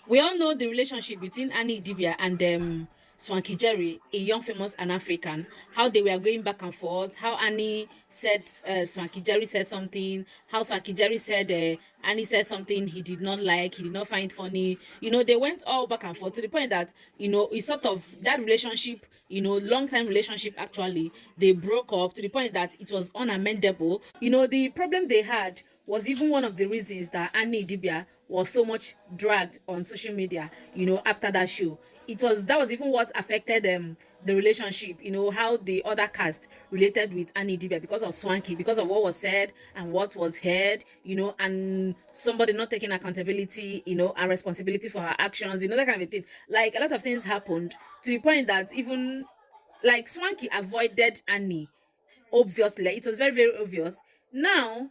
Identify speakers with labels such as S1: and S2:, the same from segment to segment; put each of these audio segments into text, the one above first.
S1: We all know the relationship between Annie Idibia and Swanky Jerry, a young famous and African, how they were going back and forth, how Annie said Swanky Jerry said something, how Swanky Jerry said Annie said something he did not like, he did not find funny. They went all back and forth to the point that, it's sort of that relationship, long time relationship actually, they broke up to the point that it was unamendable. The problem they had was even one of the reasons that Annie Idibia was so much dragged on social media, after that show. That was even what affected the relationship, how the other cast related with Annie Dibia because of Swanky, because of what was said and what was heard, and somebody not taking accountability, and responsibility for her actions, that kind of a thing. Like a lot of things happened to the point that even like Swanky avoided Annie. Obviously, like, it was very, very obvious. Now,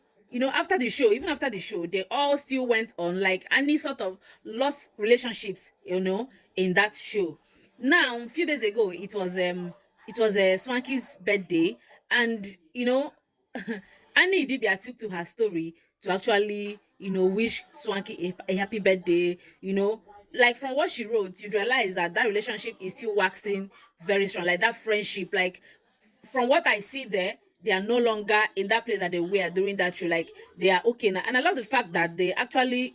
S1: after the show, even after the show, they all still went on, like Annie sort of lost relationships, in that show. Now, a few days ago, it was Swanky's birthday, and Annie Idibia took to her story to actually, wish Swanky a happy birthday. Like from what she wrote, you'd realize that relationship is still waxing very strong, like that friendship. Like from what I see there, they are no longer in that place that they were during that show. Like they are okay now. And I love the fact that they actually,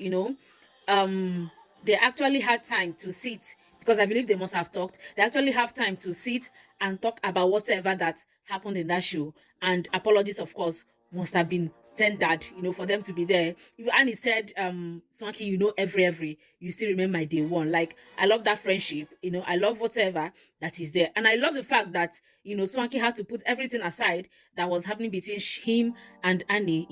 S1: they actually had time to sit, because I believe they must have talked. They actually have time to sit and talk about whatever that happened in that show. And apologies, of course, must have been tendered, for them to be there. If Annie said, Swanky, every, you still remember my day one. Like, I love that friendship, I love whatever that is there. And I love the fact that, Swanky had to put everything aside that was happening between him and Annie,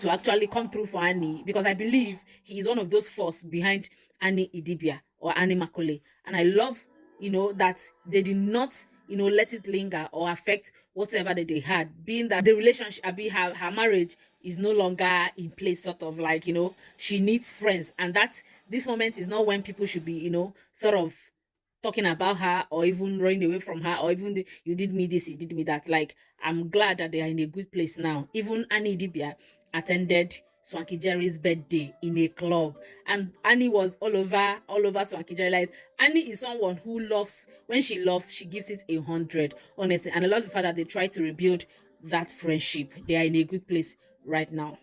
S1: to actually come through for Annie, because I believe he is one of those force behind Annie Idibia or Annie Makole. And I love, that they did not, let it linger or affect whatever that they had, being that the relationship, her marriage is no longer in place, sort of like, she needs friends. And that this moment is not when people should be, sort of talking about her or even running away from her, or even you did me this, you did me that. Like, I'm glad that they are in a good place now. Even Annie Dibia attended Swanky Jerry's birthday in a club, and Annie was all over Swanky Jerry. Like, Annie is someone who loves, when she loves, she gives it 100, honestly. And I love the fact that they try to rebuild that friendship. They are in a good place right now.